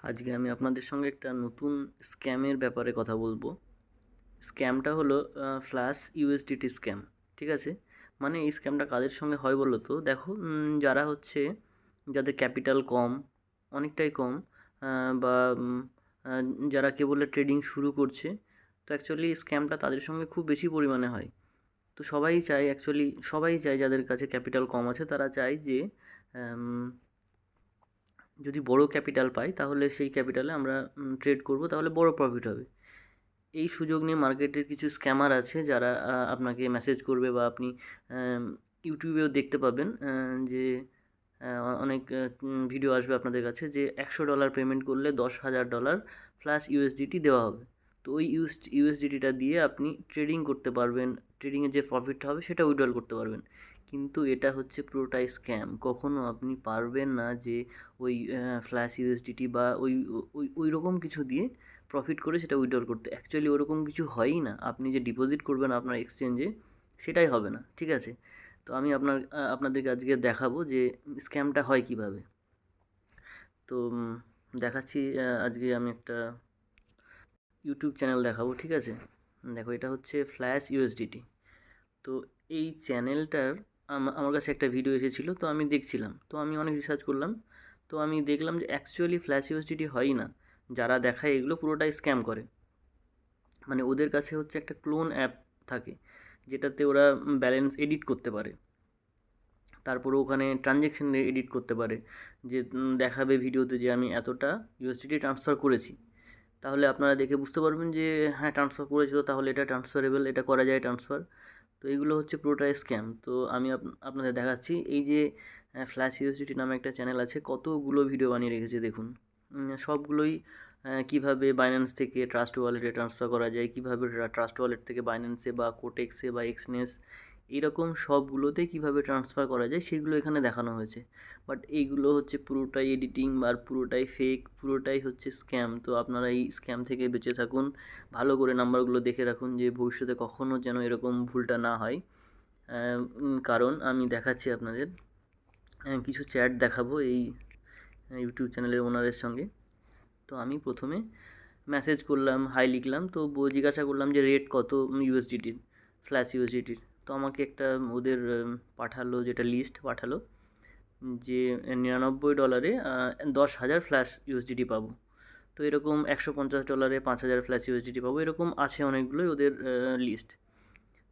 আজকে আমি আপনাদের সঙ্গে একটা নতুন স্ক্যামের ব্যাপারে কথা বলবো। স্ক্যামটা হলো ফ্ল্যাশ ইউএসডিটি স্ক্যাম। ঠিক আছে, মানে এই স্ক্যামটা কাদের সঙ্গে হয় বলো তো? দেখো, যারা হচ্ছে যাদের ক্যাপিটাল কম, অনেকটাই কম, বা আহ, যারা কেবলে ট্রেডিং শুরু করছে, তো অ্যাকচুয়ালি স্ক্যামটা তাদের সঙ্গে খুব বেশি পরিমাণে হয়। তো সবাই চায় যাদের কাছে ক্যাপিটাল কম আছে তারা চায় যে আম, যদি বড় ক্যাপিটাল পাই তাহলে সেই ক্যাপিটালে আমরা ট্রেড করব, তাহলে বড় প্রফিট হবে। এই সুযোগ নিয়ে মার্কেটের কিছু স্ক্যামার আছে যারা আপনাকে মেসেজ করবে, বা আপনি ইউটিউবেও দেখতে পাবেন যে অনেক ভিডিও আসবে আপনাদের কাছে যে $100 পেমেন্ট করলে $10,000 প্লাস ইউএসডিটি দেওয়া হবে। তো ওই ইউএসডিটিটা দিয়ে আপনি ট্রেডিং করতে পারবেন, ট্রেডিংয়ে যে প্রফিটটা হবে সেটা উইথড্রল করতে পারবেন। কিন্তু এটা হচ্ছে পুরোটাই স্ক্যাম। কখনো আপনি পারবেন না যে ওই ফ্ল্যাশ ইউএসডিটি বা ওই রকম কিছু দিয়ে প্রফিট করে সেটা উইথড্রল করতে। অ্যাকচুয়ালি ওরকম কিছু হয়ই না। আপনি যে ডিপোজিট করবেন আপনার এক্সচেঞ্জে, সেটাই হবে না। ঠিক আছে, তো আমি আপনাদেরকে আজকে দেখাবো যে স্ক্যামটা হয় কীভাবে। তো দেখাচ্ছি। আজকে আমি একটা ইউটিউব চ্যানেল দেখাবো। ঠিক আছে, দেখো, এটা হচ্ছে ফ্ল্যাশ ইউএসডিটি। তো এই চ্যানেলটার আমার কাছে একটা ভিডিও এসেছিলো, তো আমি দেখছিলাম, তো আমি অনেক রিসার্চ করলাম। তো আমি দেখলাম যে অ্যাকচুয়ালি ফ্ল্যাশ ইউএসডিটি হয়ই না। যারা দেখায় এগুলো পুরোটাই স্ক্যাম করে। মানে ওদের কাছে হচ্ছে একটা ক্লোন অ্যাপ থাকে, যেটাতে ওরা ব্যালেন্স এডিট করতে পারে। তারপরে ওখানে ট্রানজ্যাকশন এডিট করতে পারে, যে দেখাবে ভিডিওতে যে আমি এতটা ইউএসডিটি ট্রান্সফার করেছি। তাহলে আপনারা দেখে বুঝতে পারবেন যে হ্যাঁ, ট্রান্সফার করেছিল, তাহলে এটা ট্রান্সফারেবল, এটা করা যায় ট্রান্সফার। তো এইগুলো হচ্ছে পুরোটাই স্ক্যাম। তো আমি আপনাদের দেখাচ্ছি। এই যে ফ্ল্যাশ ইউএসডিটি নামে একটা চ্যানেল আছে, কতগুলো ভিডিও বানিয়ে রেখেছে দেখুন। সবগুলোই কীভাবে বাইন্যান্স থেকে ট্রাস্ট ওয়ালেটে ট্রান্সফার করা যায়, কীভাবে ট্রাস্ট ওয়ালেট থেকে বাইন্যান্সে বা কোটেক্সে বা এক্সনেস, এইরকম সবগুলোতে কীভাবে ট্রান্সফার করা যায় সেগুলো এখানে দেখানো হয়েছে। বাট এইগুলো হচ্ছে পুরোটাই এডিটিং, আর পুরোটাই ফেক, পুরোটাই হচ্ছে স্ক্যাম। তো আপনারা এই স্ক্যাম থেকে বেঁচে থাকুন। ভালো করে নাম্বারগুলো দেখে রাখুন, যে ভবিষ্যতে কখনও যেন এরকম ভুলটা না হয়। কারণ আমি দেখাচ্ছি আপনাদের কিছু চ্যাট দেখাবো এই ইউটিউব চ্যানেলের ওনারের সঙ্গে। তো আমি প্রথমে মেসেজ করলাম, হাই লিখলাম, তো জিজ্ঞাসা করলাম যে রেট কত ইউএসডিটির, ফ্ল্যাশ ইউএসডিটির। তো আমাকে একটা ওদের পাঠালো, যেটা লিস্ট পাঠালো, যে $99 10,000 ফ্ল্যাশ ইউএসডিটি পাবো। তো এরকম $150 5,000 ফ্ল্যাশ ইউএসডিটি পাবো, এরকম আছে অনেকগুলোই ওদের লিস্ট।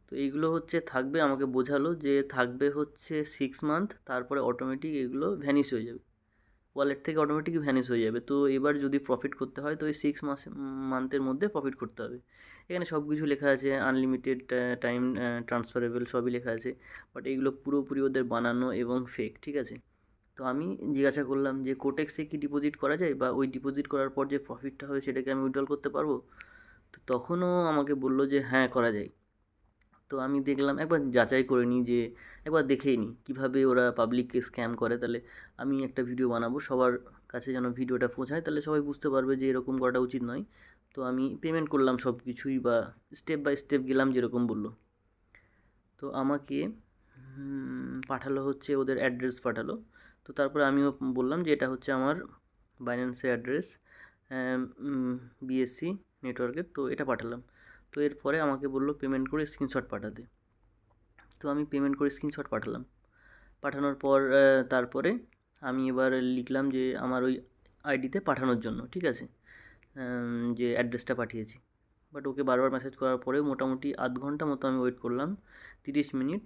তো এইগুলো হচ্ছে থাকবে, আমাকে বোঝালো যে থাকবে হচ্ছে 6 মান্থ, তারপরে অটোমেটিক এগুলো ভ্যানিশ হয়ে যাবে, ওয়ালেট থেকে অটোমেটিক ভ্যানিশ হয়ে যাবে। তো এবার যদি প্রফিট করতে হয় তো ওই 6 মান্থের মধ্যে প্রফিট করতে হবে। এখানে সব কিছু লেখা আছে, আনলিমিটেড টাইম ট্রান্সফারেবল, সবই লেখা আছে। বাট এইগুলো পুরোপুরি ওদের বানানো এবং ফেক। ঠিক আছে, তো আমি জিজ্ঞাসা করলাম যে কোটেক্সে কি ডিপোজিট করা যায়, বা ওই ডিপোজিট করার পর যে প্রফিটটা হবে সেটাকে আমি উইথড্রল করতে পারবো? তো তখনও আমাকে বললো যে হ্যাঁ, করা যায়। তো আমি দেখলাম, একবার যাচাই করে নিই, যে একবার দেখেই নিই কীভাবে ওরা পাবলিককে স্ক্যাম করে। তাহলে আমি একটা ভিডিও বানাবো, সবার কাছে যেন ভিডিওটা পৌঁছায়, তাহলে সবাই বুঝতে পারবে যে এরকম করাটা উচিত নয়। তো আমি পেমেন্ট করলাম সব কিছুই, বা স্টেপ বাই স্টেপ গেলাম যেরকম বললো। তো আমাকে পাঠালো হচ্ছে, ওদের অ্যাড্রেস পাঠালো। তো তারপরে আমিও বললাম যে এটা হচ্ছে আমার বাইন্যান্সের অ্যাড্রেস, বিএসসি নেটওয়ার্কের। তো এটা পাঠালাম। তো এরপরে আমাকে বললো পেমেন্ট করে স্ক্রিনশট পাঠাতে। তো আমি পেমেন্ট করে স্ক্রিনশট পাঠালাম। পাঠানোর পর তারপরে আমি এবার লিখলাম যে আমার ওই আইডিতে পাঠানোর জন্য। ঠিক আছে, যে অ্যাড্রেসটা পাঠিয়েছি। বাট ওকে বারবার মেসেজ করার পরেও মোটামুটি আধ ঘন্টা মতো আমি ওয়েট করলাম, 30 মিনিট।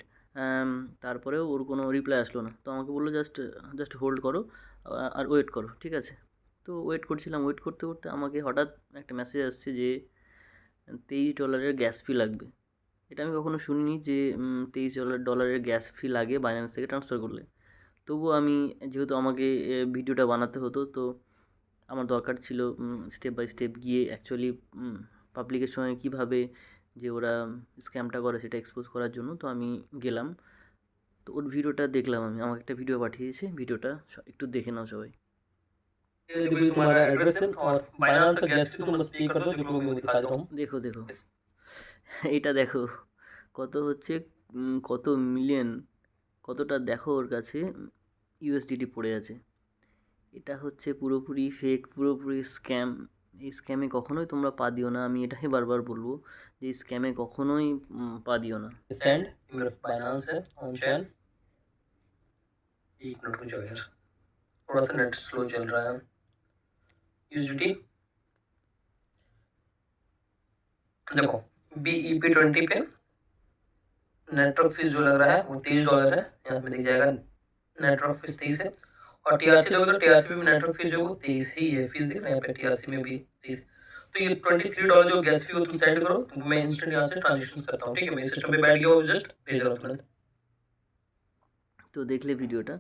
তারপরেও ওর কোনো রিপ্লাই আসলো না। তো আমাকে বললো জাস্ট জাস্ট হোল্ড করো, আর ওয়েট করো। ঠিক আছে, তো ওয়েট করছিলাম। ওয়েট করতে করতে আমাকে হঠাৎ একটা মেসেজ আসছে যে $23 গ্যাস ফি লাগবে। এটা আমি কখনো শুনিনি যে $23 গ্যাস ফি লাগে বাইন্যান্স থেকে ট্রান্সফার করলে। তবুও আমি, যেহেতু আমাকে ভিডিওটা বানাতে হতো, তো আমার দরকার ছিল স্টেপ বাই স্টেপ গিয়ে অ্যাকচুয়ালি পাবলিকের সঙ্গে কীভাবে যে ওরা স্ক্যামটা করে সেটা এক্সপোজ করার জন্য। তো আমি গেলাম, তো ওর ভিডিওটা দেখলাম। আমি, আমাকে একটা ভিডিও পাঠিয়েছে, ভিডিওটা একটু देखে नाओ सबाई। देखो ये तुम्हारा एड्रेस है और बाइनांस का गैस भी तुम बस पे कर दो जो मैं दिखा देता हूँ। देखो देखो, এটা দেখো কত হচ্ছে, কত মিলিয়ন, কতটা দেখো ওর কাছে ইউএসডিটি পড়ে আছে। এটা হচ্ছে পুরোপুরি ফেক, পুরোপুরি স্ক্যাম। এই স্ক্যামে কখনোই তোমরা পা দিও না, আমি এটাই বারবার বলবো যে এই স্ক্যামে কখনোই পা দিও না। सेंड मेरा बाइनांस है ऑन चैन। एक मिनट रुक जाओ यार, थोड़ा सा नेट स्लो चल रहा है। यूएसडी देखो BEP20 पे नेटवर्क फीस जो लग रहा है वो $23 है, यहाँ पे दिख जाएगा नेटवर्क फीस 23 है। और टीआरसी दोगे तो टीआरसी में नेटवर्क फीस जो वो 23 ही है, फीस दिख रहा है यहाँ पे टीआरसी में भी 23। तो ये $23 जो गैस फी हो तुम सेंड करो, तो मैं इंस्टेंट यहाँ से ट्रांजेक्शन करता हूँ, ठीक है। मेरे सिस्टम पे बैठ गया, वो जस्ट भेज रहा हूँ तुरंत। তো দেখলে ভিডিওটা,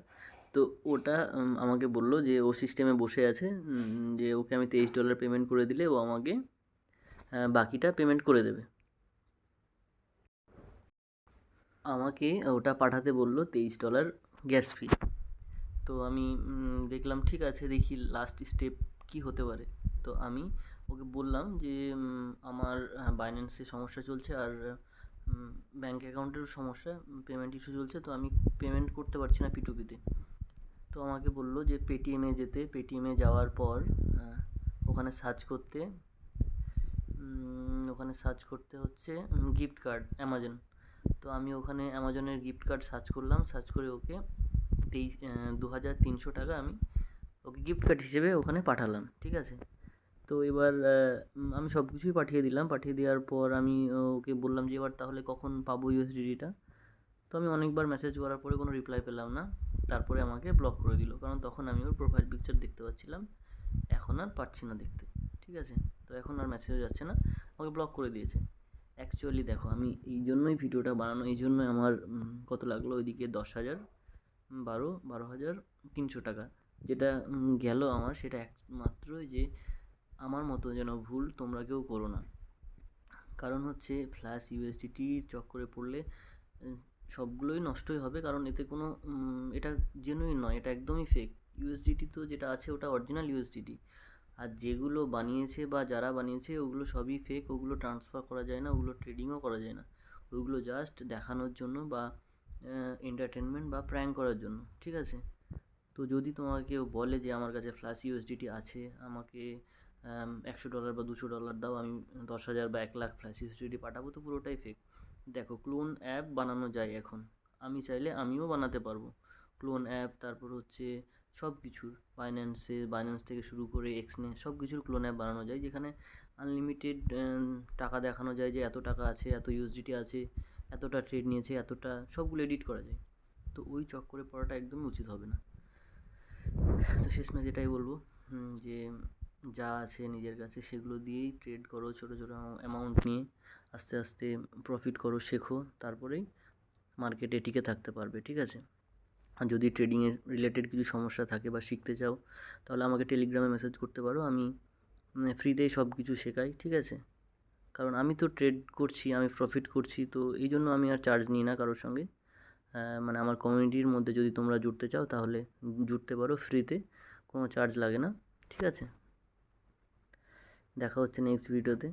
তো ওটা আমাকে বললো যে ও সিস্টেমে বসে আছে, যে ওকে আমি $23 পেমেন্ট করে দিলে ও আমাকে বাকিটা পেমেন্ট করে দেবে। আমাকে ওটা পাঠাতে বললো $23 গ্যাস ফি। তো আমি দেখলাম ঠিক আছে, দেখি লাস্ট স্টেপ কী হতে পারে। তো আমি ওকে বললাম যে আমার বাইন্যান্সে সমস্যা চলছে আর ব্যাঙ্ক অ্যাকাউন্টেরও সমস্যা, পেমেন্ট ইস্যু চলছে, তো আমি পেমেন্ট করতে পারছি না P2P-তে। তো আমাকে বললো যে পেটিএমে যেতে, পেটিএমে যাওয়ার পর ওখানে সার্চ করতে হচ্ছে গিফট কার্ড অ্যামাজন। তো আমি ওখানে অ্যামাজনের গিফট কার্ড সার্চ করলাম, সার্চ করে ওকে 2300 টাকা আমি ওকে গিফট কার্ড হিসেবে ওখানে পাঠালাম, ঠিক আছে। তো এবার আমি সব কিছুই পাঠিয়ে দিলাম, পাঠিয়ে দেওয়ার পর আমি ওকে বললাম যে এবার তাহলে কখন পাবো ইউএসডিটিটা। তো আমি অনেকবার মেসেজ করার পরে কোনো রিপ্লাই পেলাম না, তারপরে আমাকে ব্লক করে দিল, কারণ তখন আমি ওর প্রোফাইল পিকচার দেখতে পাচ্ছিলাম, এখন আর পাচ্ছি না দেখতে, ঠিক আছে। তো এখন আর মেসেজও যাচ্ছে না, আমাকে ব্লক করে দিয়েছে। অ্যাকচুয়ালি দেখো, আমি এই জন্যই ভিডিওটা বানানো, এই জন্যই আমার কত লাগলো ওইদিকে 12,300 টাকা যেটা গেল আমার, সেটা একমাত্রই যে আমার মতো যেন ভুল তোমরা কেউ করো না। কারণ হচ্ছে ফ্ল্যাশ ইউএসডিটির চক্করে পড়লে সবগুলোই নষ্টই হবে, কারণ এতে কোনো এটা জেনুইন নয়, এটা একদমই ফেক। ইউএসডিটি তো যেটা আছে ওটা অরিজিনাল ইউএসডিটি, আর যেগুলো বানিয়েছে বা যারা বানিয়েছে ওগুলো সবই ফেক, ওগুলো ট্রান্সফার করা যায় না, ওগুলো ট্রেডিংও করা যায় না, ওগুলো জাস্ট দেখানোর জন্য বা এন্টারটেনমেন্ট বা প্র্যাঙ্ক করার জন্য, ঠিক আছে। তো যদি তোমাকে কেউ বলে যে আমার কাছে ফ্ল্যাশ ইউএসডিটি আছে, আমাকে $100 বা $200 দাও, আমি 10,000 বা 1,00,000 ফ্ল্যাশ ইউএসডিটি পাঠাবো, তো পুরোটাই ফেক। দেখো, ক্লোন অ্যাপ বানানো যায় এখন, আমি চাইলে আমিও বানাতে পারবো ক্লোন অ্যাপ, তারপর হচ্ছে সব কিছুর বাইন্যান্স থেকে শুরু করে এক্সনে সব কিছুর ক্লোন অ্যাপ বানানো যায়, যেখানে আনলিমিটেড টাকা দেখানো যায় যে এত টাকা আছে, এত ইউএসডিটি আছে, এতটা ট্রেড নিয়েছে, এতটা, সবগুলো এডিট করা যায়। তো ওই চক্করে পড়াটা একদমই উচিত হবে না। তো শেষমেশ এটাই বলবো যে যা আছে নিজের কাছে সেগুলো দিয়েই ট্রেড করো, ছোটো ছোটো অ্যামাউন্ট নিয়ে আস্তে আস্তে প্রফিট করো, শেখো, তারপরেই মার্কেটে টিকে থাকতে পারবে, ঠিক আছে। আর যদি ট্রেডিংয়ে রিলেটেড কিছু সমস্যা থাকে বা শিখতে চাও, তাহলে আমাকে টেলিগ্রামে মেসেজ করতে পারো, আমি ফ্রিতেই সব কিছু শেখাই, ঠিক আছে। কারণ আমি তো ট্রেড করছি, আমি প্রফিট করছি, তো এই জন্য আমি আর চার্জ নিই না কারোর সঙ্গে। মানে আমার কমিউনিটির মধ্যে যদি তোমরা জুড়তে চাও তাহলে জুড়তে পারো ফ্রিতে, কোনো চার্জ লাগে না, ঠিক আছে। দেখা হচ্ছে নেক্সট ভিডিওতে।